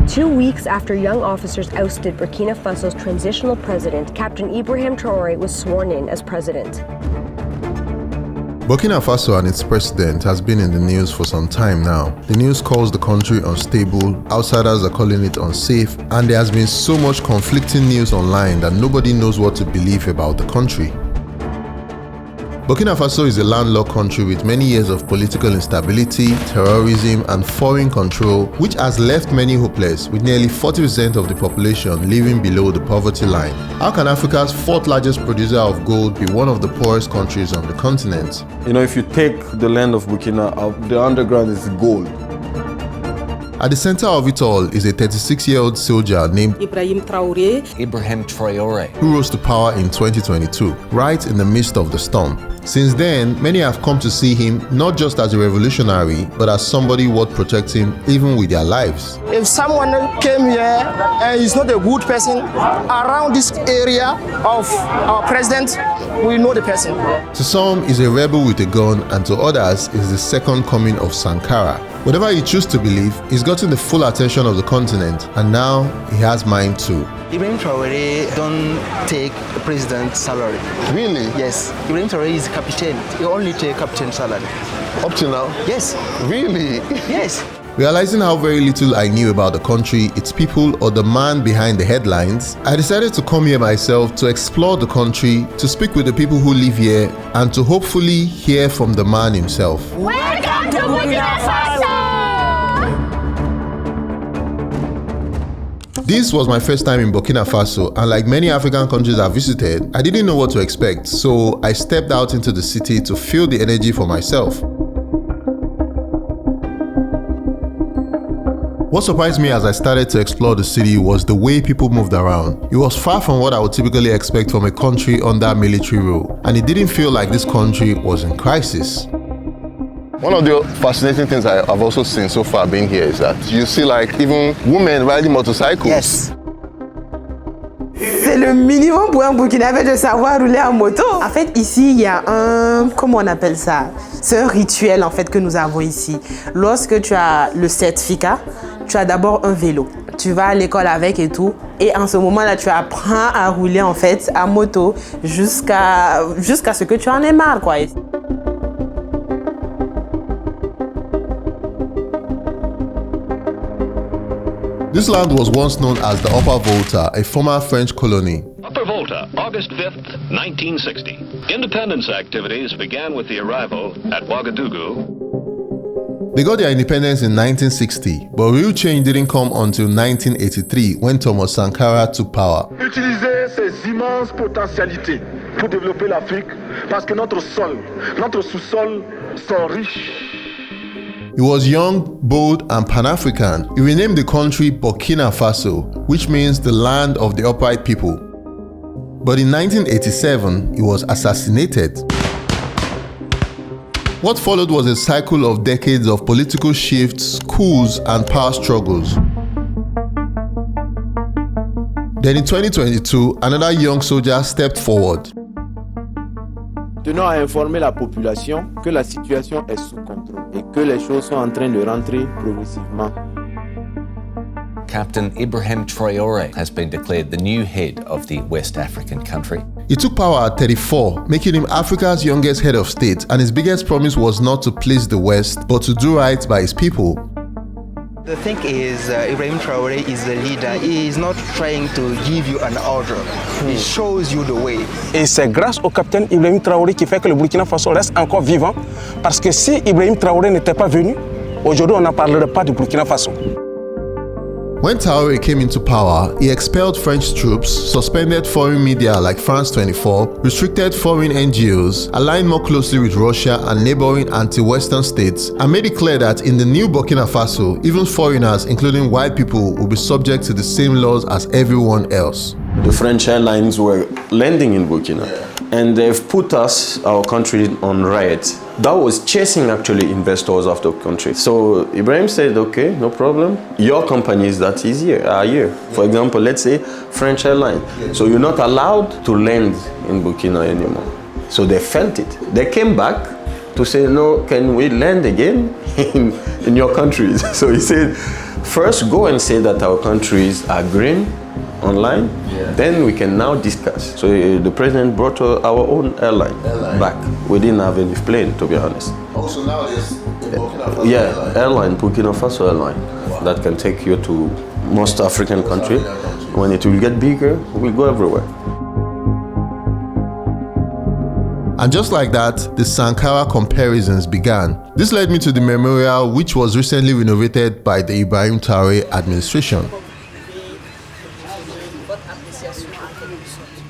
2 weeks after young officers ousted Burkina Faso's transitional president, Captain Ibrahim Traoré was sworn in as president. Burkina Faso and its president has been in the news for some time now. The news calls the country unstable, outsiders are calling it unsafe, and there has been so much conflicting news online that nobody knows what to believe about the country. Burkina Faso is a landlocked country with many years of political instability, terrorism, and foreign control, which has left many hopeless, with nearly 40% of the population living below the poverty line. How can Africa's fourth largest producer of gold be one of the poorest countries on the continent? You know, if you take the land of Burkina, the underground is gold. At the center of it all is a 36-year-old soldier named Ibrahim Traoré. Ibrahim Traoré, who rose to power in 2022, right in the midst of the storm. Since then, many have come to see him not just as a revolutionary, but as somebody worth protecting even with their lives. If someone came here and is not a good person around this area of our president, we know the person. To some, is a rebel with a gun, and to others, is the second coming of Sankara. Whatever you choose to believe, he's gotten the full attention of the continent, and now he has mine too. Ibrahim Traoré don't take the president's salary. Really? Yes. Ibrahim Traoré is a captain. He only take captain salary. Up till now? Yes. Really? Yes. Realizing how very little I knew about the country, its people, or the man behind the headlines, I decided to come here myself to explore the country, to speak with the people who live here, and to hopefully hear from the man himself. Welcome to Burkina Faso! This was my first time in Burkina Faso, and like many African countries I've visited, I didn't know what to expect, so I stepped out into the city to feel the energy for myself. What surprised me as I started to explore the city was the way people moved around. It was far from what I would typically expect from a country under military rule, and it didn't feel like this country was in crisis. One of the fascinating things I've also seen so far being here is that you see like even women riding motorcycles. Yes. C'est le minimum pour un Burkinabé de savoir rouler en moto. En fait, ici, il y a comment on appelle ça? C'est un rituel en fait que nous avons ici. Lorsque tu as le certificat, tu as d'abord un vélo. Tu vas à l'école avec et tout. Et en ce moment-là, tu apprends à rouler en fait à moto jusqu'à ce que tu en aies marre, quoi. This land was once known as the Upper Volta, a former French colony. Upper Volta, August 5th, 1960. Independence activities began with the arrival at Ouagadougou. They got their independence in 1960, but real change didn't come until 1983 when Thomas Sankara took power. Utiliser ces immenses potentialités pour développer l'Afrique parce que notre sous-sol sont riches. He was young, bold, and Pan-African. He renamed the country Burkina Faso, which means the land of the upright people. But in 1987, he was assassinated. What followed was a cycle of decades of political shifts, coups, and power struggles. Then in 2022, another young soldier stepped forward. Tenons à informer la population que la situation est sous contrôle et que les choses sont en train de rentrer progressivement. Captain Ibrahim Traoré has been declared the new head of the West African country. He took power at 34, making him Africa's youngest head of state, and his biggest promise was not to please the West, but to do right by his people. The thing is, Ibrahim Traoré is the leader. He is not trying to give you an order. He shows you the way. Et c'est grâce au Captain Ibrahim Traoré qui fait que le Burkina Faso reste encore vivant. Parce que si Ibrahim Traoré n'était pas venu, aujourd'hui on n'en parlerait pas du Burkina Faso. When Traoré came into power, he expelled French troops, suspended foreign media like France 24, restricted foreign NGOs, aligned more closely with Russia and neighboring anti-Western states, and made it clear that in the new Burkina Faso, even foreigners, including white people, will be subject to the same laws as everyone else. The French airlines were landing in Burkina, and they've put our country on riot. That was chasing actually investors out of the country. So Ibrahim said, okay, no problem. Your companies that is here are here. For example, let's say French airline. So you're not allowed to land in Burkina anymore. So they felt it. They came back to say, no, can we land again in your countries? So he said, first go and say that our countries are green online, then we can now discuss. So the president brought our own airline back. We didn't have any plane, to be honest. Also now there's Burkina Faso airline, Burkina Faso airline, that can take you to most African countries. When it will get bigger, we'll go everywhere. And just like that, the Sankara comparisons began. This led me to the memorial, which was recently renovated by the Ibrahim Traoré administration.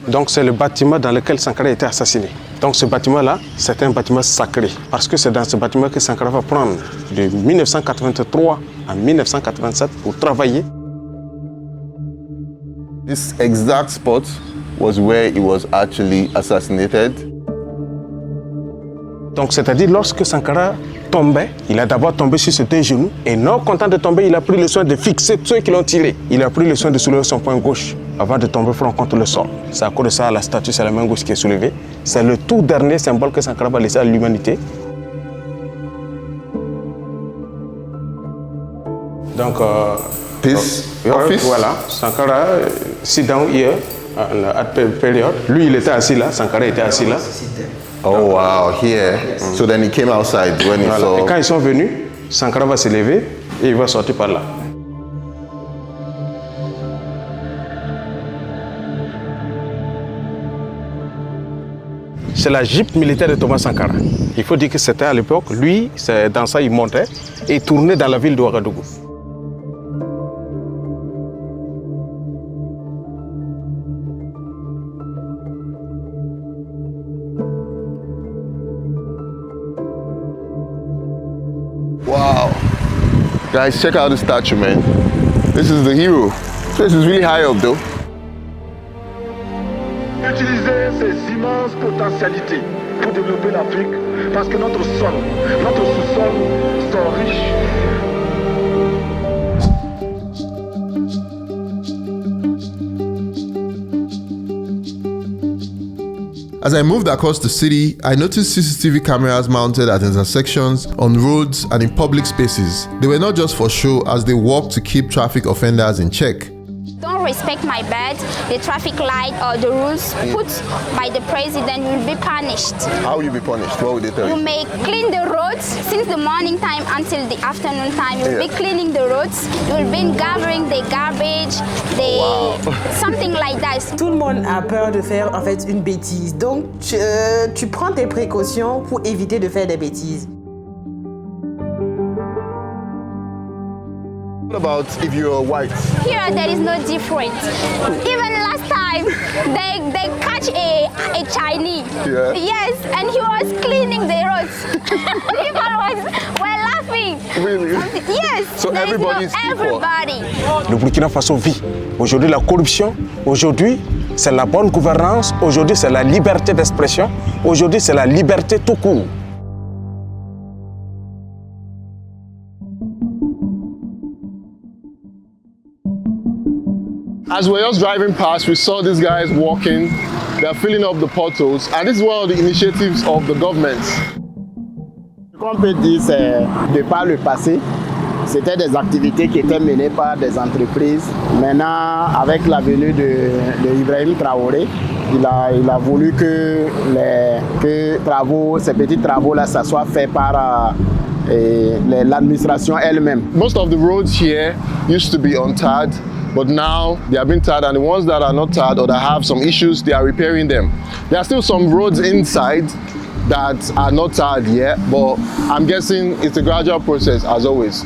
Donc c'est le bâtiment dans lequel Sankara a été assassiné. Donc ce bâtiment-là, c'est un bâtiment sacré. Parce que c'est dans ce bâtiment que Sankara va prendre de 1983 à 1987 pour travailler. This exact spot was where he was actually assassinated. Donc c'est-à-dire lorsque Sankara tombait, il a d'abord tombé sur ses deux genoux et non content de tomber, il a pris le soin de fixer ceux qui l'ont tiré. Il a pris le soin de soulever son poing gauche avant de tomber front contre le sol. C'est à cause de ça la statue, c'est la main gauche qui est soulevée. C'est le tout dernier symbole que Sankara va laisser à l'humanité. Donc, voilà, Sankara, sit down here at period. Lui, il était assis là, Sankara était assis là. Oh wow, here. So then he came outside when he saw... Et quand ils sont venus, Sankara va se lever et il va sortir par là. C'est la jeep militaire de Thomas Sankara. Il faut dire que c'était à l'époque, lui, dans ça, il montait et il tournait dans la ville de Ouagadougou. Wow. Guys, check out the statue, man. This is the hero. This is really high up, though. Utiliser ces immenses potentialités pour développer l'Afrique parce que notre sol, notre sous-sol sont riches. As I moved across the city, I noticed CCTV cameras mounted at intersections, on roads, and in public spaces. They were not just for show, as they worked to keep traffic offenders in check. Don't respect my bed, the traffic light or the rules put by the president will be punished. How will you be punished? What will they tell you? You may clean the roads since the morning time until the afternoon time. You will be cleaning the roads. You will be gathering the garbage, something like that. Tout le monde a peur de faire en fait une bêtise. Donc tu prends tes précautions pour éviter de faire des bêtises. What about if you're white? Here there is no difference. Even last time they catch a Chinese. Yeah. Yes, and he was cleaning the roads. People were laughing. Really? Yes. So everybody is equal. Everybody. Le Burkina Faso vit. Aujourd'hui la corruption, aujourd'hui c'est la bonne gouvernance, aujourd'hui c'est la liberté d'expression, aujourd'hui c'est la liberté tout court. As we're just driving past, we saw these guys walking. They're filling up the potholes, and this is one of the initiatives of the government. Ce qu'on peut dire, c'est de par le passé, c'était des activités qui étaient menées par des entreprises. Maintenant, avec la venue de Ibrahim Traoré, il a voulu que ces petits travaux-là, ça soit fait par l'administration elle-même. Most of the roads here used to be untarred, but now they have been tarred, and the ones that are not tarred or that have some issues, they are repairing them. There are still some roads inside that are not tarred yet, but I'm guessing it's a gradual process as always.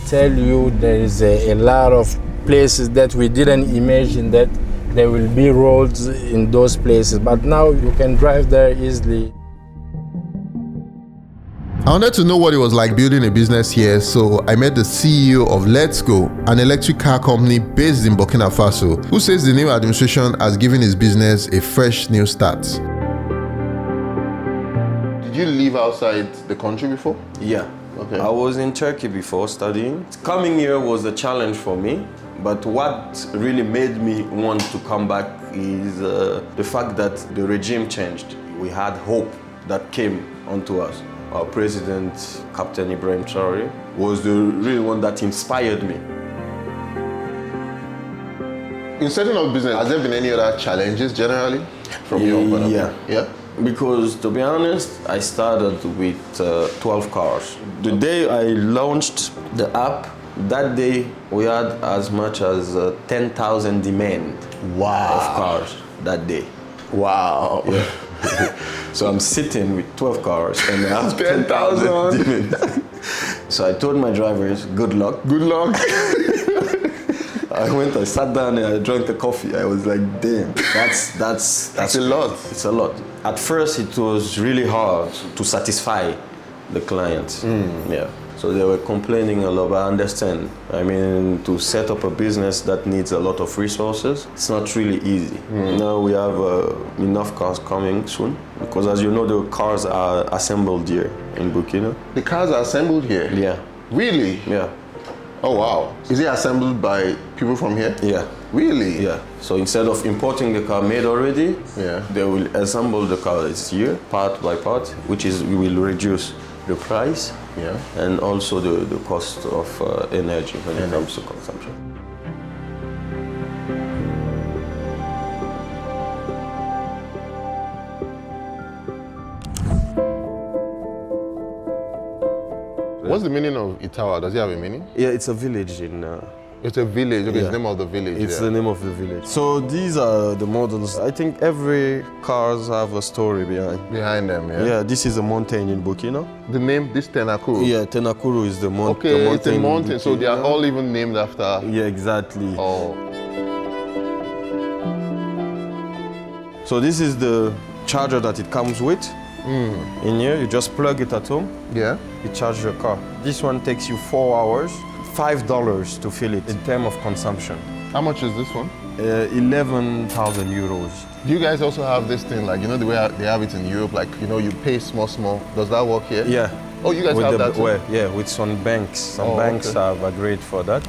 Tell you there is a lot of places that we didn't imagine that there will be roads in those places, but now you can drive there easily. I wanted to know what it was like building a business here, so I met the CEO of Let's Go, an electric car company based in Burkina Faso, who says the new administration has given his business a fresh new start. Did you live outside the country before? Yeah. Okay. I was in Turkey before studying. Coming here was a challenge for me, but what really made me want to come back is the fact that the regime changed. We had hope that came onto us. Our president, Captain Ibrahim Traore, was the real one that inspired me. In setting up business, has there been any other challenges generally from your point of view? Yeah. Because to be honest, I started with 12 cars. The day I launched the app, that day we had as much as 10,000 demand of cars that day. Wow. Yeah. So I'm sitting with 12 cars and I have 10,000 demand. So I told my drivers, good luck. Good luck. I sat down and I drank the coffee. I was like, damn, that's a lot. It's a lot. At first, it was really hard to satisfy the clients. Yeah. So they were complaining a lot, but I understand. I mean, to set up a business that needs a lot of resources, it's not really easy. Now we have enough cars coming soon, because as you know, the cars are assembled here in Burkina. The cars are assembled here? Yeah. Really? Yeah. Oh wow. Is it assembled by people from here? Yeah. Really? Yeah. So instead of importing the car made already, they will assemble the cars here, part by part, which is, we will reduce the price and also the cost of energy when it comes to consumption. What's the meaning of Itawa? Does it have a meaning? Yeah, it's a village in... it's a village, okay, it's the name of the village. It's the name of the village. So these are the models. I think every cars have a story behind them, Yeah, this is a mountain in Burkina. The name, this Tenakuru? Yeah, Tenakuru is the mountain. Okay, it's a mountain, so they are all even named after... Yeah, exactly. Oh. So this is the charger that it comes with. In here, you just plug it at home. Yeah. You charge your car. This one takes you 4 hours, $5 to fill it in terms of consumption. How much is this one? 11,000 euros. Do you guys also have this thing, like, you know, the way they have it in Europe, like, you know, you pay small. Does that work here? Yeah. Oh, you guys with have that too? Yeah, with some banks. Some banks have agreed for that.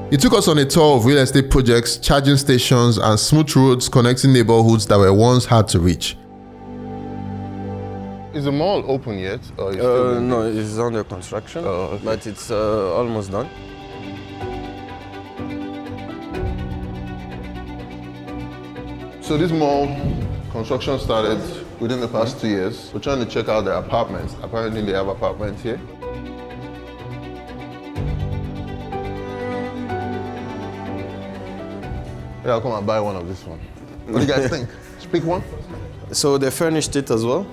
He took us on a tour of real estate projects, charging stations, and smooth roads connecting neighborhoods that were once hard to reach. Is the mall open yet? Or no, it's under construction, but it's almost done. So this mall construction started within the past 2 years. We're trying to check out their apartments. Apparently they have apartments here. Yeah, I'll come and buy one of this one. What do you guys think? Speak one? So they furnished it as well.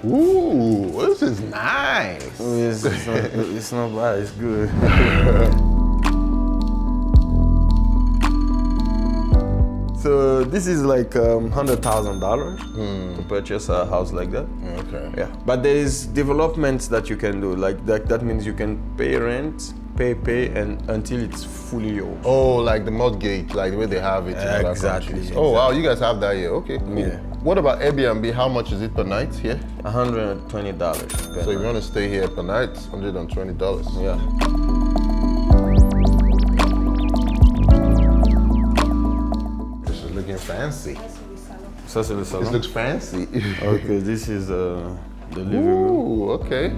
Ooh, this is nice. It's not bad, it's good. So this is like $100,000 to purchase a house like that. Okay. Yeah, but there is developments that you can do. Like that means you can pay rent, pay, and until it's fully yours. Oh, like the mortgage, like the way they have it in other countries. Oh wow, you guys have that here. Okay, cool. Yeah. What about Airbnb? How much is it per night here? $120. So if you want to stay here per night, $120. Yeah. Looking fancy. Ça c'est le salon. This looks fancy. Okay, this is the living room. Ooh, okay.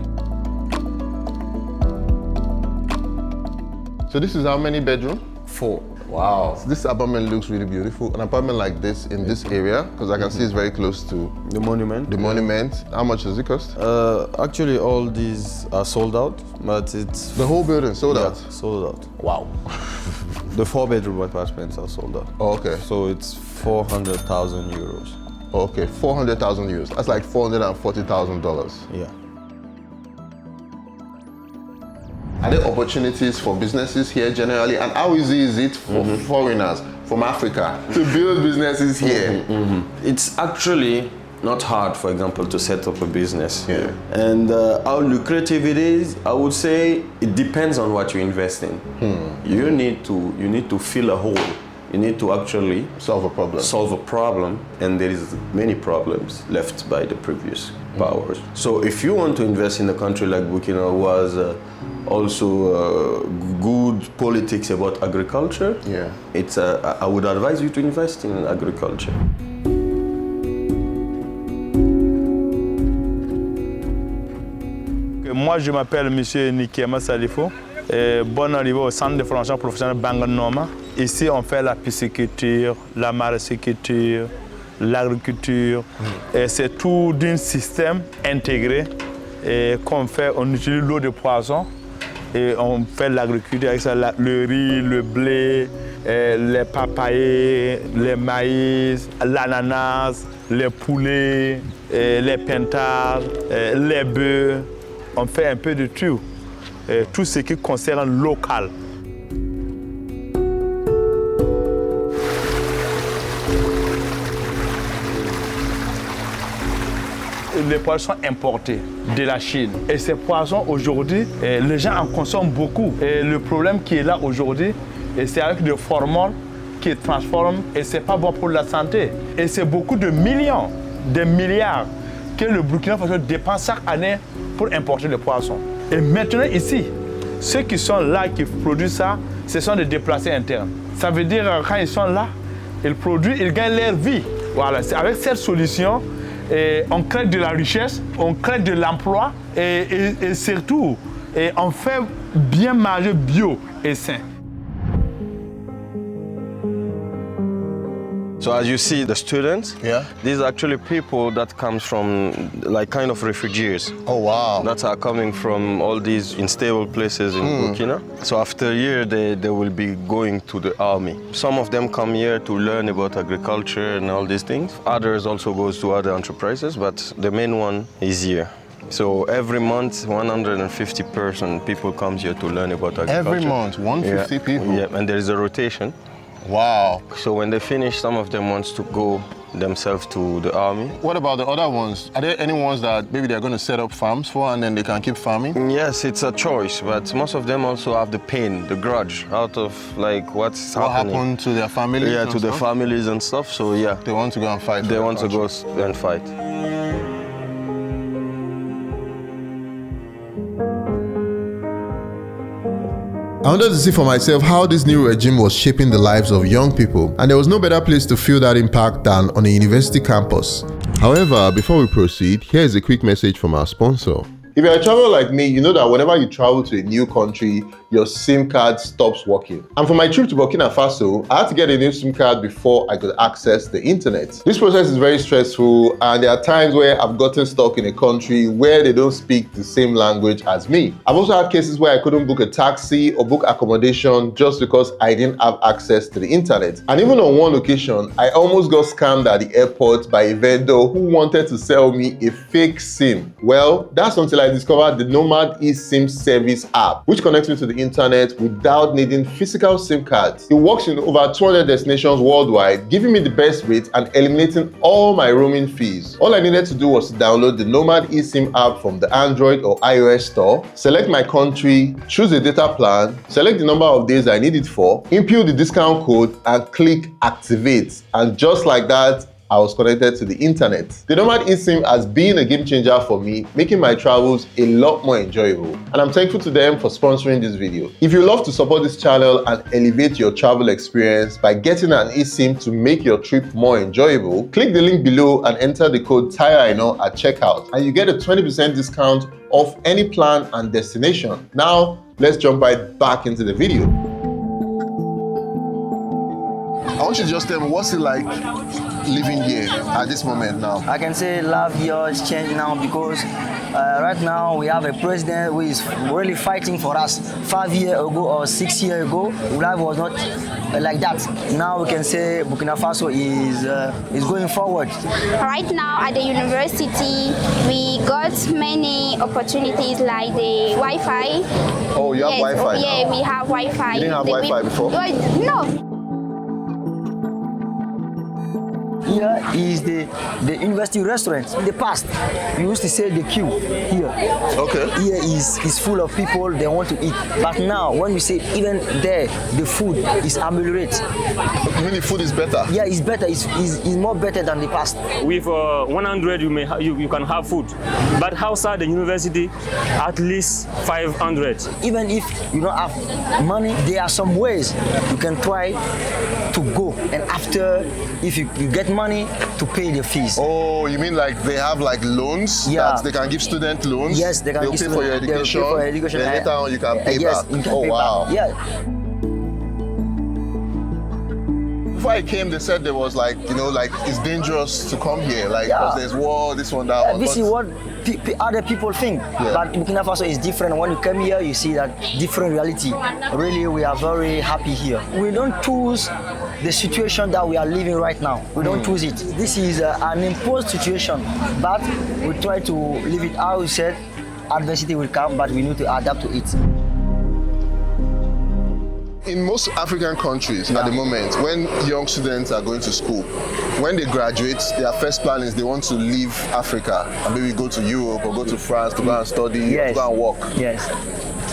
So this is how many bedroom? 4. Wow. So this apartment looks really beautiful. An apartment like this in this area, because I can see it's very close to the monument. The monument. How much does it cost? Actually, all these are sold out, but it's the whole building sold out. Sold out. Wow. The 4-bedroom apartments are sold out. Oh, okay. So it's 400,000 euros. Oh, okay, 400,000 euros. That's like $440,000. Yeah. Are there opportunities for businesses here generally? And how easy is it for foreigners from Africa to build businesses here? It's actually not hard, for example, to set up a business here. And how lucrative it is, I would say it depends on what you invest in. You need to fill a hole. You need to actually solve a problem, and there is many problems left by the previous powers. So if you want to invest in a country like Burkina, who has also good politics about agriculture, I would advise you to invest in agriculture. Moi, je m'appelle M. Nikema Salifo. Bonne arrivée au centre de formation professionnelle Banganoma. Ici, on fait la pisciculture, la maraîchiculture, l'agriculture. C'est tout d'un système intégré qu'on fait. On utilise l'eau de poisson et on fait l'agriculture avec ça, le riz, le blé, les papayers, les maïs, l'ananas, les poulets, les pintards, les bœufs. On fait un peu de tout ce qui concerne local. Les poissons importés de la Chine. Et ces poissons, aujourd'hui, les gens en consomment beaucoup. Et le problème qui est là aujourd'hui, c'est avec des hormones qui transforment et ce n'est pas bon pour la santé. Et c'est beaucoup de millions, de milliards que le Burkina Faso dépense chaque année pour importer les poissons. Et maintenant ici, ceux qui sont là, qui produisent ça, ce sont des déplacés internes. Ça veut dire quand ils sont là, ils produisent, ils gagnent leur vie. Voilà, avec cette solution, on crée de la richesse, on crée de l'emploi et surtout, on fait bien manger bio et sain. So as you see, the students, these are actually people that comes from like kind of refugees. Oh wow! That are coming from all these unstable places in Burkina. So after a year, they will be going to the army. Some of them come here to learn about agriculture and all these things. Others also goes to other enterprises, but the main one is here. So every month, 150 people come here to learn about agriculture. Every month, 150 people? Yeah, and there is a rotation. Wow. So when they finish, some of them wants to go themselves to the army. What about the other ones? Are there any ones that maybe they're going to set up farms for and then they can keep farming? Yes, it's a choice, but most of them also have the pain, the grudge out of like what's happening. What happened to their families? Yeah, to their families and stuff. So yeah. They want to go and fight. They want to go and fight. I wanted to see for myself how this new regime was shaping the lives of young people, and there was no better place to feel that impact than on a university campus. However, before we proceed, here is a quick message from our sponsor. If you're a traveler like me, you know that whenever you travel to a new country, your SIM card stops working. And for my trip to Burkina Faso, I had to get a new SIM card before I could access the internet. This process is very stressful, and there are times where I've gotten stuck in a country where they don't speak the same language as me. I've also had cases where I couldn't book a taxi or book accommodation just because I didn't have access to the internet. And even on one occasion, I almost got scammed at the airport by a vendor who wanted to sell me a fake SIM. Well, that's until I discovered the Nomad eSIM service app, which connects me to the internet without needing physical SIM cards. It works in over 200 destinations worldwide, giving me the best rates and eliminating all my roaming fees. All I needed to do was to download the Nomad eSIM app from the Android or iOS store, select my country, choose a data plan, select the number of days I need it for, input the discount code, and click activate. And just like that, I was connected to the internet. The Nomad eSIM has been a game changer for me, making my travels a lot more enjoyable. And I'm thankful to them for sponsoring this video. If you love to support this channel and elevate your travel experience by getting an eSIM to make your trip more enjoyable, click the link below and enter the code Aina at checkout, and you get a 20% discount off any plan and destination. Now, let's jump right back into the video. I want you to just tell me, what's it like living here at this moment now? I can say life here has changed now because right now we have a president who is really fighting for us. 5 years ago or 6 years ago, life was not like that. Now we can say Burkina Faso is going forward. Right now at the university, we got many opportunities like the Wi-Fi. Oh, you have Wi-Fi Yeah, now? we have Wi-Fi. You didn't have Wi-Fi before? No. here is the university restaurant. In the past, we used to say the queue here. Okay. Here is full of people, they want to eat. But now, when we say even there, the food is ameliorated. You mean the food is better? Yeah, it's better. It's more better than the past. With 100, you can have food. But outside the university, at least 500. Even if you don't have money, there are some ways you can try to go. And after, if you get money, to pay the fees. Oh, you mean like they have like loans? Yeah. That they can give student loans? Yes, they can They'll give pay for your education. They'll pay for your education. Then later on you can pay back. You can oh, pay wow. back. Yeah. Before I came, they said there was like, you know, like it's dangerous to come here, like because there's war, this one, that one. This is what other people think. Yeah. But Burkina Faso is different. When you come here, you see that different reality. Really, we are very happy here. We don't choose the situation that we are living right now. We don't choose it. This is an imposed situation, but we try to live it how we said. Adversity will come, but we need to adapt to it. In most African countries at the moment, when young students are going to school, when they graduate, their first plan is they want to leave Africa and maybe go to Europe or go to France to go and study, or to go and work. Yes.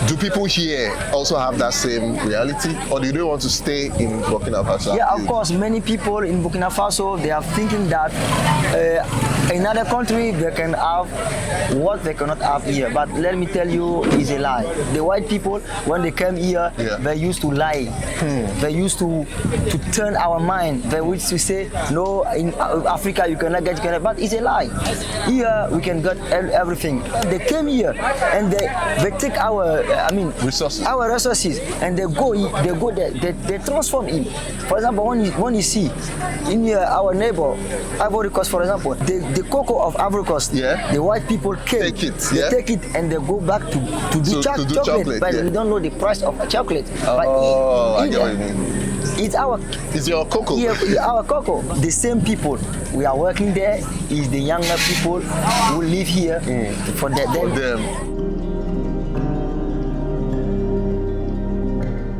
Do people here also have that same reality, or do they want to stay in Burkina Faso? Yeah, of course, many people in Burkina Faso, they are thinking that in another country they can have what they cannot have here. But let me tell you, it's a lie. The white people, when they came here, they used to lie. They used to turn our mind. They used to say, no, in Africa you cannot get, but it's a lie. Here we can get everything. They came here and they take our resources. Our resources, and they go there, they transform it. For example, when you see in our neighbor, Ivory Coast, for example, the cocoa of Ivory Coast, the white people came, they take it and they go back to do chocolate, but we don't know the price of chocolate. I get what you mean. It's your cocoa. Yeah, our cocoa. The same people we are working there is the younger people who live here for them.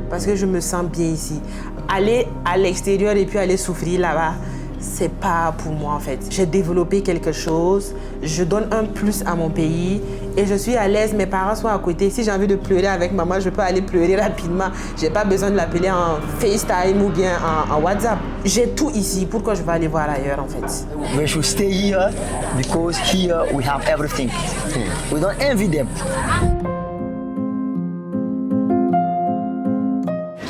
Parce que je me sens bien ici. Aller à l'extérieur et puis aller souffrir là-bas, c'est pas pour moi en fait. J'ai développé quelque chose, je donne un plus à mon pays et je suis à l'aise, mes parents sont à côté. Si j'ai envie de pleurer avec maman, je peux aller pleurer rapidement. J'ai pas besoin de l'appeler en FaceTime ou bien en WhatsApp. J'ai tout ici, pourquoi je vais aller voir ailleurs en fait? We should stay here because here we have everything. We don't envy them.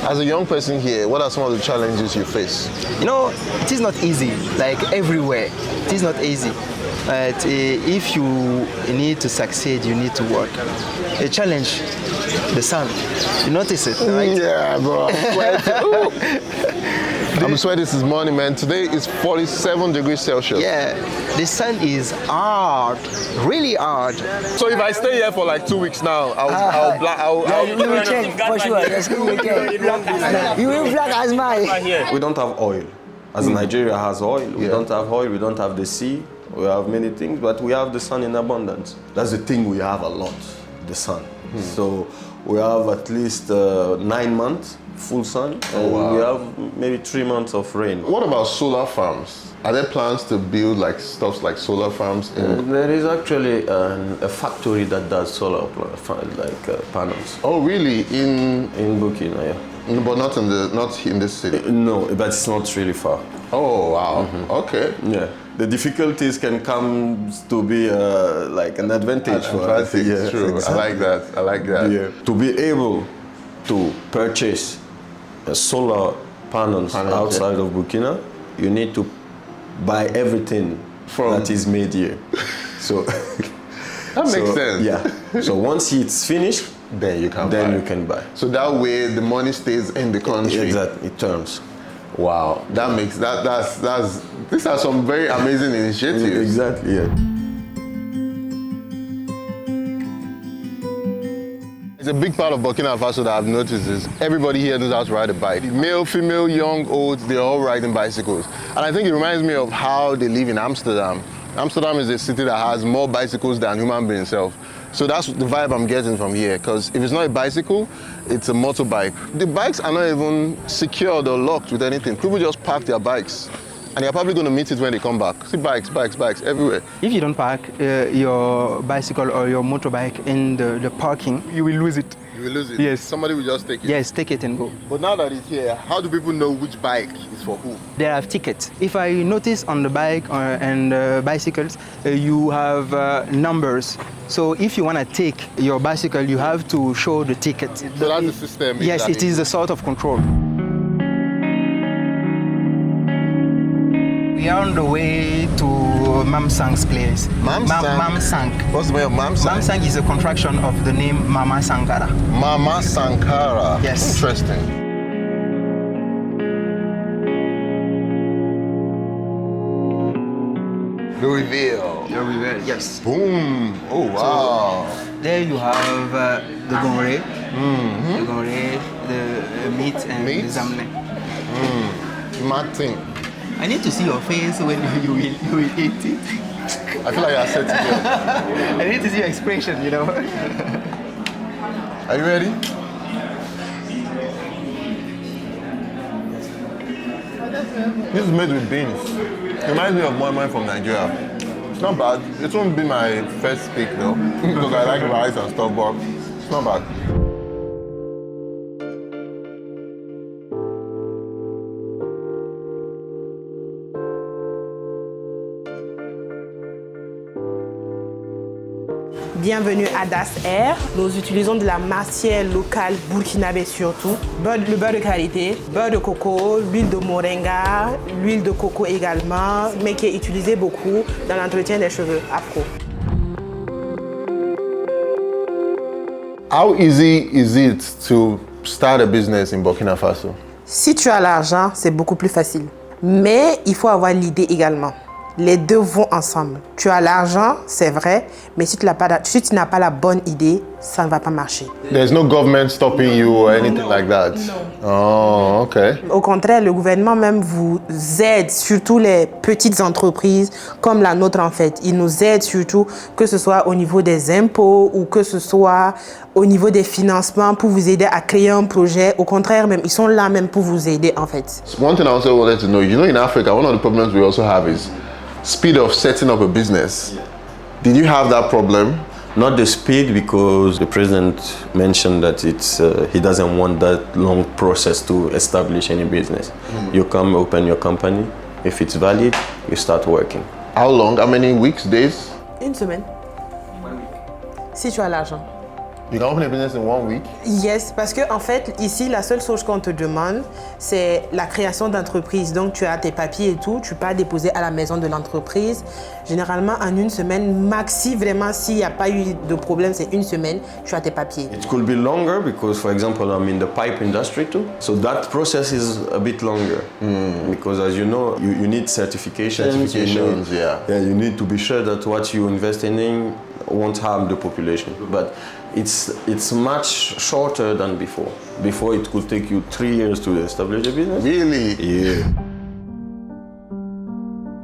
As a young person here, what are some of the challenges you face? You know, it is not easy, like everywhere. It is not easy. But if you need to succeed, you need to work. A challenge, the sun. You notice it, right? Yeah, bro. I'm sweating this morning, man. Today is 47 degrees Celsius. Yeah, the sun is hard, really hard. So if I stay here for like 2 weeks now, I'll you will change for sure. Yes, you will change. You will black as mine. We don't have oil. As Nigeria has oil, we don't have oil, we don't have the sea, we have many things, but we have the sun in abundance. That's the thing we have a lot, the sun. So we have at least 9 months full sun, and we have maybe 3 months of rain. What about solar farms? Are there plans to build like stuff like solar farms? There is actually a factory that does solar panels. Oh, really? In Burkina, yeah. But not in this city. No, but it's not really far. Oh wow! Okay. Yeah. The difficulties can come to be like an advantage for us. Yeah, true. Exactly. I like that. I like that. Yeah. To be able to purchase solar panels outside of Burkina, you need to buy everything that is made here. So that makes sense. Yeah. So once it's finished, then you can buy. So that way the money stays in the country. Exactly. It turns. Wow. That makes these are some very amazing initiatives. Exactly. Yeah. It's a big part of Burkina Faso that I've noticed is everybody here knows how to ride a bike. Male, female, young, old, they're all riding bicycles. And I think it reminds me of how they live in Amsterdam. Amsterdam is a city that has more bicycles than human beings themselves. So that's the vibe I'm getting from here, because if it's not a bicycle, it's a motorbike. The bikes are not even secured or locked with anything. People just park their bikes And you're probably going to meet it when they come back. See bikes everywhere. If you don't park your bicycle or your motorbike in the parking, you will lose it. You will lose it? Yes. Somebody will just take it? Yes, take it and go. But now that it's here, how do people know which bike is for who? They have tickets. If I notice on the bike and bicycles, you have numbers. So if you want to take your bicycle, you have to show the ticket. So that's the system? Yes, it is a sort of control. We are on the way to Mamsang's place. Mamsang. What's the way of Mamsang? Mamsang is a contraction of the name Mama Sankara. Mama Sankara. Yes. Interesting. The reveal. The reveal, yes. Boom. Oh, wow. So, there you have the gongre, the gongre, the meat and the zamne. Mad thing. I need to see your face when you will eat it. I feel like you're set to go. I need to see your expression, you know. Are you ready? This is made with beans. It reminds me of moi from Nigeria. It's not bad. It won't be my first pick though, because I like rice and stuff, but it's not bad. Bienvenue à Das Air. Nous utilisons de la matière locale burkinabé surtout. Le beurre de qualité, beurre de coco, l'huile de moringa, l'huile de coco également, mais qui est utilisée beaucoup dans l'entretien des cheveux afro. How easy is it to start a business in Burkina Faso? Si tu as l'argent, c'est beaucoup plus facile. Mais il faut avoir l'idée également. Les deux vont ensemble. Tu as l'argent, c'est vrai, mais si tu n'as pas la bonne idée, ça ne va pas marcher. There's no government stopping you or anything like that? No. Oh, okay. Au contraire, le gouvernement même vous aide, surtout les petites entreprises comme la nôtre en fait. Il nous aide surtout, que ce soit au niveau des impôts ou que ce soit au niveau des financements pour vous aider à créer un projet. Au contraire, même, ils sont là même pour vous aider en fait. One thing I also wanted to know, in Africa, one of the problems we also have is speed of setting up a business. Did you have that problem? Not the speed, because the president mentioned that he doesn't want that long process to establish any business. You come open your company, if it's valid, you start working. How long? How many weeks, days? Une semaine. Si tu as l'argent. You can open a business in 1 week? Yes, parce que en fait, ici, la seule chose qu'on te demande, c'est la création d'entreprise. Donc, tu as tes papiers et tout, tu peux déposer à la maison de l'entreprise. Généralement, en une semaine, maxi, vraiment, s'il n'y a pas eu de problème, c'est une semaine, tu as tes papiers. It could be longer because, for example, I'm in the pipe industry too. So that process is a bit longer because, as you know, you need certifications. You need to be sure that what you invest in won't harm the population. But it's much shorter than before. Before it could take you 3 years to establish a business. Really? Yeah.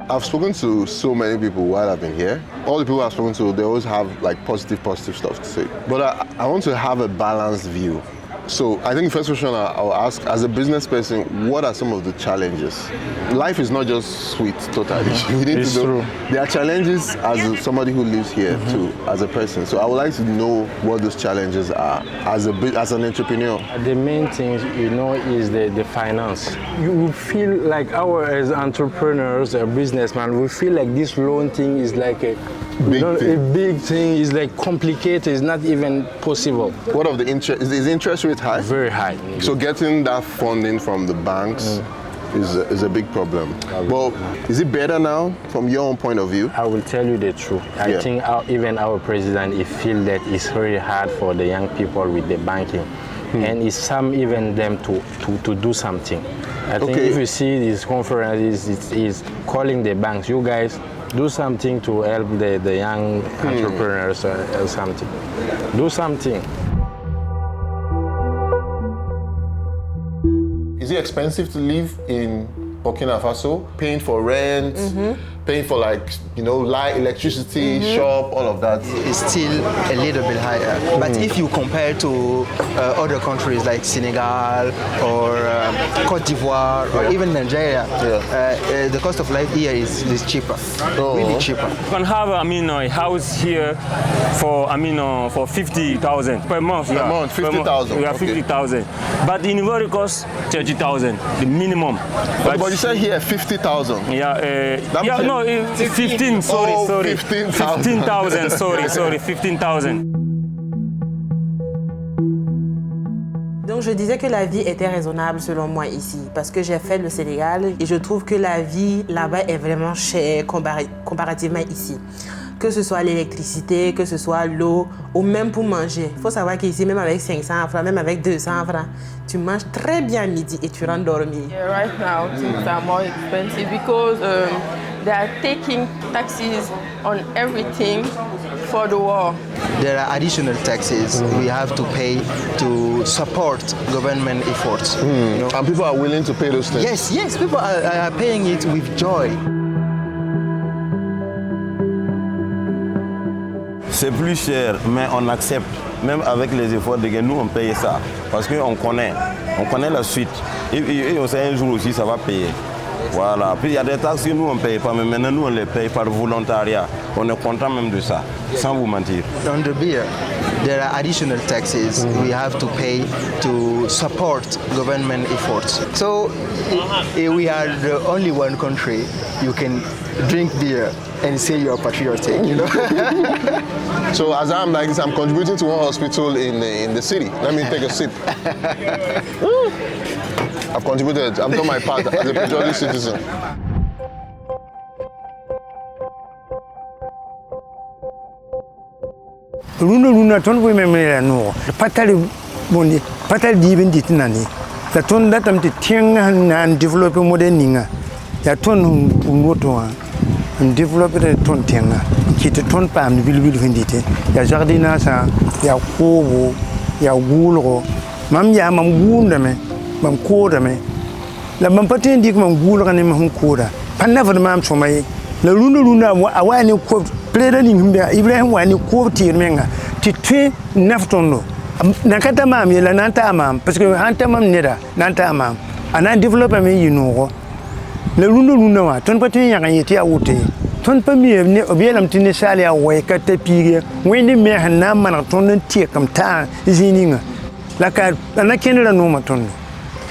I've spoken to so many people while I've been here. All the people I've spoken to, they always have like positive stuff to say. But I want to have a balanced view. So I think the first question I'll ask, as a business person, what are some of the challenges? Life is not just sweet, totally. We need to know. There are challenges as somebody who lives here too, as a person. So I would like to know what those challenges are as an entrepreneur. The main thing, is the finance. You will feel like as entrepreneurs, a businessman, we feel like this loan thing is like a big thing, is like complicated, it's not even possible. What of the interest? Is interest rate high? Very high. So getting that funding from the banks is a big problem. Well, is it better now from your own point of view? I will tell you the truth. I think even our president, he feels that it's very hard for the young people with the banking. And it's some even them to do something. I think if you see this conference, is calling the banks, you guys do something to help the young entrepreneurs or something. Do something. Is it expensive to live in Burkina Faso? Paying for rent, paying for like, light, electricity, shop, all of that. It's still a little bit higher. But if you compare to other countries like Senegal or Cote d'Ivoire or even Nigeria, the cost of life here is cheaper, really cheaper. You can have a house here for 50,000 per month. Per month, 50,000. Yeah, 50,000. But in Ivory it costs 30,000, the minimum. But you said here 50,000. Yeah, 15. Sorry, 15,000. Sorry, 15,000. Donc je disais que la vie était raisonnable selon moi ici parce que j'ai fait le Sénégal et je trouve que la vie là-bas est vraiment chère comparativement ici. Que ce soit l'électricité, que ce soit l'eau ou même pour manger. Il faut savoir qu'ici, même avec 500 francs, même avec 200 francs, tu manges très bien à midi et tu rentres dormir. Yeah, right now things are more expensive because they are taking taxes on everything for the war. There are additional taxes we have to pay to support government efforts. And people are willing to pay those things? Yes, people are paying it with joy. C'est plus cher, mais on accepte. Même avec les efforts de gain, nous on paye ça. Parce qu'on connaît la suite. Et on sait un jour aussi ça va payer. Voilà. Puis il y a des taxes que nous on ne paye pas, mais maintenant nous on les paye par volontariat. On est content même de ça, sans vous mentir. On the beer, there are additional taxes we have to pay to support government efforts. So we are the only one country you can drink beer and say you're patriotic, So as I'm like this, I'm contributing to one hospital in the city. Let me take a sip. I've contributed. I've done my part as a patriotic citizen. Luna ton we memela no patali bondi patali dibin ditnani la ton datam te tienga na develop moderninga ya ton moto en develop de ton tienga qui te ton pam bilbil vendite ya jardina sa ya kobo ya gulro mam ya mam gunda me mam koda me la mam patin dik mam gulro ne mam koda panna fa mam so mai la luna awani ko pleda ni himbe Ibrahim wani ko tirmenga titwe naftondo nakata mam yela nanta mam parce que hanta mam neda nanta mam ana developer me yinugo le luna wa ton patin ya kan yeti awute ton pa mi ne obelam tini sale ya way ka tapire wani me hanna man ton tie kam ta zininga la ka na kenra no maton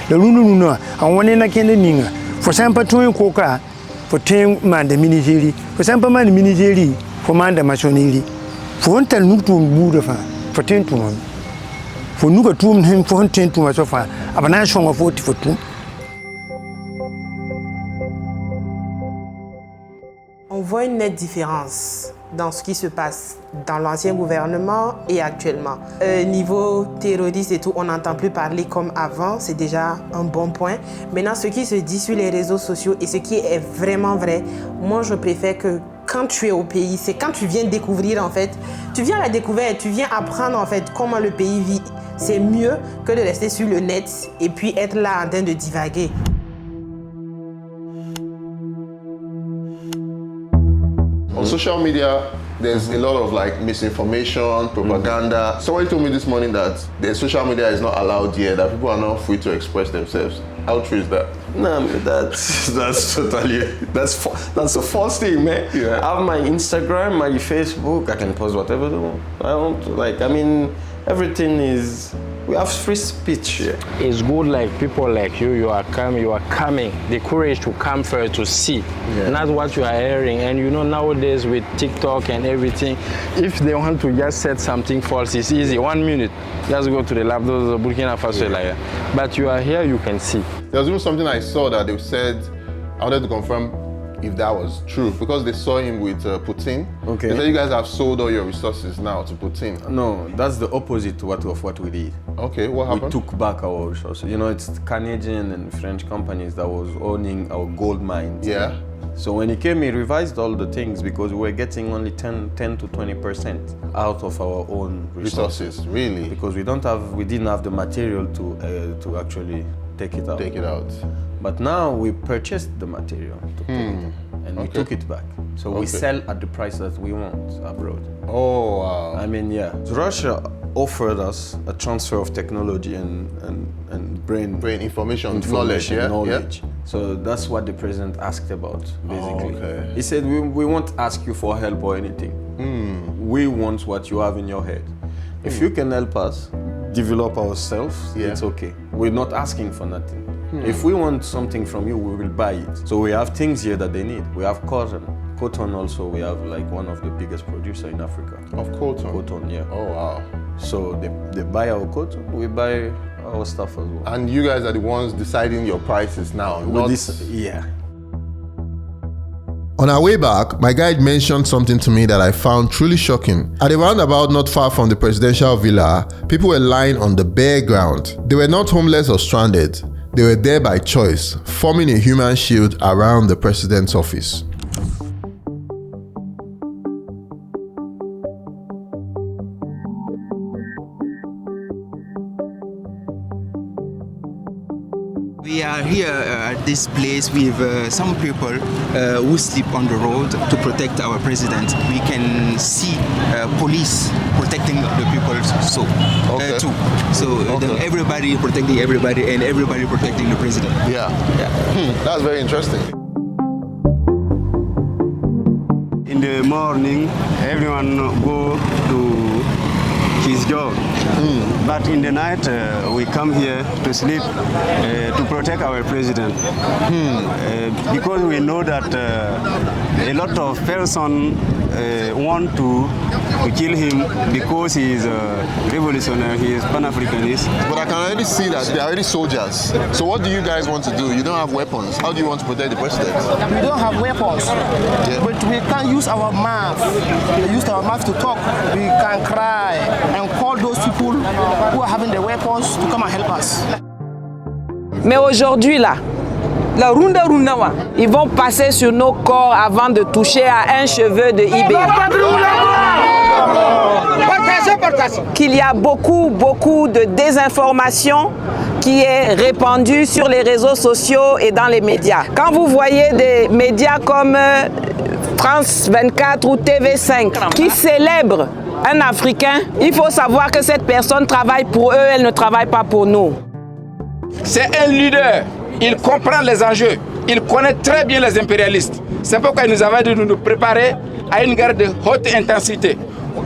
le luna an wani na kenra ninga fo sampa ton ko ka fo ten man de minigeri fo sampa man de minigeri fo man de masoneri fo on tal nutu buda fa fo ten tu non fo nuka tum hen fo ten tu ma so fa abana shonga fo ti fo tu. On voit une nette différence dans ce qui se passe dans l'ancien gouvernement et actuellement. Niveau terroriste et tout, on n'entend plus parler comme avant, c'est déjà un bon point. Maintenant, ce qui se dit sur les réseaux sociaux et ce qui est vraiment vrai, moi je préfère que quand tu es au pays, c'est quand tu viens découvrir en fait, tu viens à la découverte, tu viens apprendre en fait comment le pays vit. C'est mieux que de rester sur le net et puis être là en train de divaguer. On social media, there's a lot of like misinformation, propaganda. Somebody told me this morning that the social media is not allowed here, that people are not free to express themselves. How true is that? No, that's totally, that's a false thing, man. Yeah. I have my Instagram, my Facebook, I can post whatever I want. Everything is, we have free speech here. It's good like people like you are coming, the courage to come first to see, not what you are hearing. And nowadays with TikTok and everything, if they want to just set something false, it's easy, 1 minute, just go to the lab, those Burkina Faso like that. But you are here, you can see. There was even something I saw that they said, I wanted to confirm if that was true, because they saw him with Putin. Okay. They said you guys have sold all your resources now to Putin. No, that's the opposite of what we did. Okay, what happened? We took back our resources. It's Canadian and French companies that was owning our gold mines. Yeah. So when he came, he revised all the things because we were getting only 10 to 20% out of our own resources. Really? Because we didn't have the material to actually take it out. Take it out. But now we purchased the material to put it, and we took it back. So we sell at the price that we want abroad. Oh, wow. I mean, yeah. Russia offered us a transfer of technology and brain information, knowledge. Yeah? So that's what the president asked about, basically. He said, we won't ask you for help or anything. We want what you have in your head. If you can help us develop ourselves, it's okay. We're not asking for nothing. If we want something from you, we will buy it. So we have things here that they need. We have cotton. Cotton also, we have like one of the biggest producers in Africa. Of cotton? Cotton, yeah. Oh, wow. So they buy our cotton, we buy our stuff as well. And you guys are the ones deciding your prices now, yeah. On our way back, my guide mentioned something to me that I found truly shocking. At a roundabout not far from the presidential villa, people were lying on the bare ground. They were not homeless or stranded. They were there by choice, forming a human shield around the president's office. We are here at this place with some people who sleep on the road to protect our president. We can see police protecting the people too. So everybody protecting everybody and everybody protecting the president. Yeah. That's very interesting. In the morning, everyone go to his job. But in the night, we come here to sleep to protect our president. Because we know that a lot of persons want to kill him because he is a revolutionary, he is Pan-Africanist. But I can already see that they are already soldiers. So what do you guys want to do? You don't have weapons. How do you want to protect the president? We don't have weapons, but we can use our mouth. We use our mouth to talk. We can cry and call those people who are having the weapons to come and help us. Mais aujourd'hui là, la runda ils vont passer sur nos corps avant de toucher à un cheveu de Ibé. Qu'il y a beaucoup de désinformation qui est répandue sur les réseaux sociaux et dans les médias. Quand vous voyez des médias comme France 24 ou TV5 qui célèbrent un Africain, il faut savoir que cette personne travaille pour eux, elle ne travaille pas pour nous. C'est un leader, il comprend les enjeux, il connaît très bien les impérialistes. C'est pourquoi il nous avait dit de nous préparer à une guerre de haute intensité.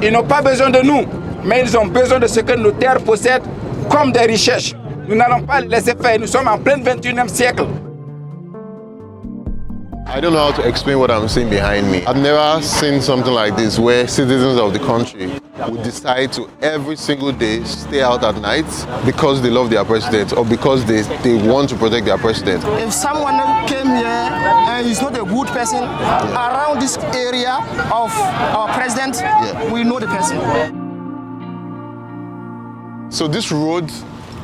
Ils n'ont pas besoin de nous, mais ils ont besoin de ce que nos terres possèdent comme des richesses. Nous n'allons pas les laisser faire, nous sommes en plein 21e siècle. I don't know how to explain what I'm seeing behind me. I've never seen something like this where citizens of the country would decide to every single day stay out at night because they love their president or because they want to protect their president. If someone came here and is not a good person around this area of our president, we know the person. So this road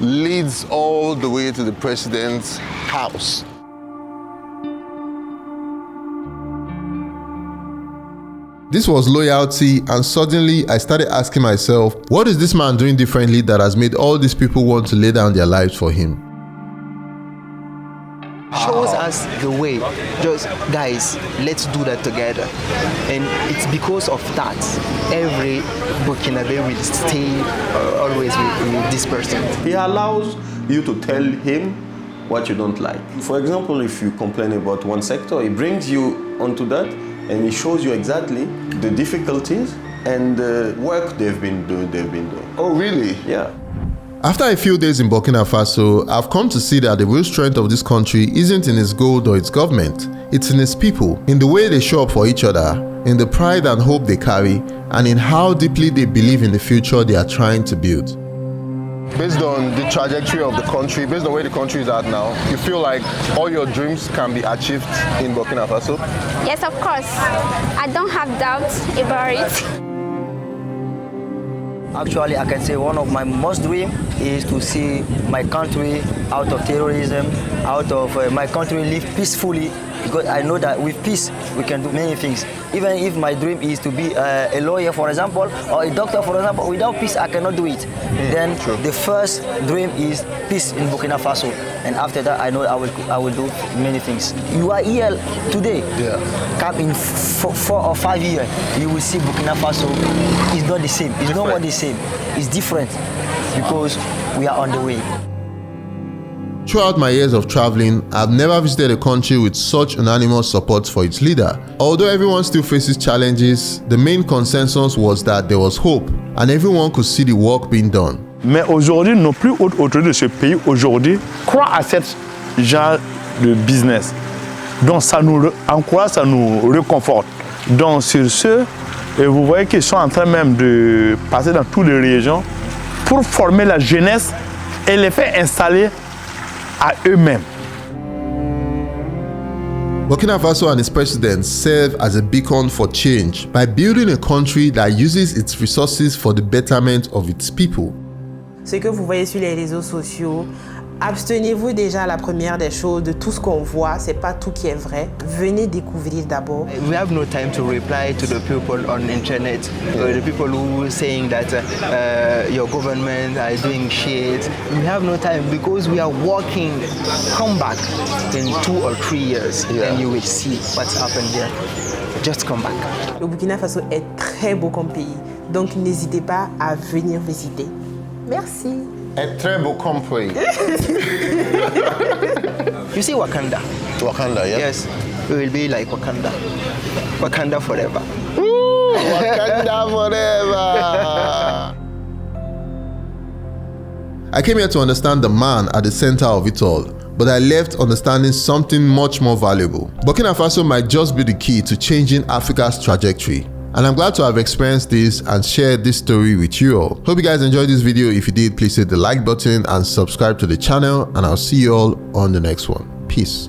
leads all the way to the president's house. This was loyalty, and suddenly I started asking myself, what is this man doing differently that has made all these people want to lay down their lives for him? Shows us the way. Just guys, let's do that together. And it's because of that every Burkinabe will stay always with this person. He allows you to tell him what you don't like. For example, if you complain about one sector, he brings you onto that and he shows you exactly the difficulties and the work they've been doing. Oh, really? Yeah. After a few days in Burkina Faso, I've come to see that the real strength of this country isn't in its gold or its government. It's in its people, in the way they show up for each other, in the pride and hope they carry, and in how deeply they believe in the future they are trying to build. Based on the trajectory of the country, based on where the country is at now, you feel like all your dreams can be achieved in Burkina Faso? Yes, of course. I don't have doubts about it. Actually, I can say one of my most dreams is to see my country out of terrorism, out of my country live peacefully because I know that with peace we can do many things. Even if my dream is to be a lawyer, for example, or a doctor, for example, without peace I cannot do it. Then the first dream is peace in Burkina Faso, and after that I know I will do many things. You are here today. Come in 4 or 5 years, you will see Burkina Faso is not the same. It's not what the same. It's different because we are on the way. Throughout my years of traveling, I've never visited a country with such unanimous support for its leader. Although everyone still faces challenges, the main consensus was that there was hope and everyone could see the work being done. Mais aujourd'hui, non plus autorités de ce pays aujourd'hui croient à cette genre de business. Donc ça nous encourage, ça nous réconforte. Donc sur ce, et vous voyez qu'ils sont en train même de passer dans toutes les régions pour former la jeunesse et les faire installer à eux-mêmes. Burkina Faso and its president serve as a beacon for change by building a country that uses its resources for the betterment of its people. Ce que vous voyez sur les réseaux sociaux, abstenez-vous déjà la première des choses de tout ce qu'on voit, c'est pas tout qui est vrai. Venez découvrir d'abord. We have no time to reply to the people on internet, the people who are saying that your government are doing shit. We have no time because we are working. Come back in 2 or 3 years and you will see what's happened there. Just come back. Le Burkina Faso est très beau comme pays, donc n'hésitez pas à venir visiter. Merci. A très beau country. You see Wakanda? Wakanda, yeah? Yes, we will be like Wakanda. Wakanda forever. Wakanda forever. I came here to understand the man at the center of it all, but I left understanding something much more valuable. Burkina Faso might just be the key to changing Africa's trajectory. And I'm glad to have experienced this and shared this story with you all. Hope you guys enjoyed this video. If you did, please hit the like button and subscribe to the channel, and I'll see you all on the next one. Peace.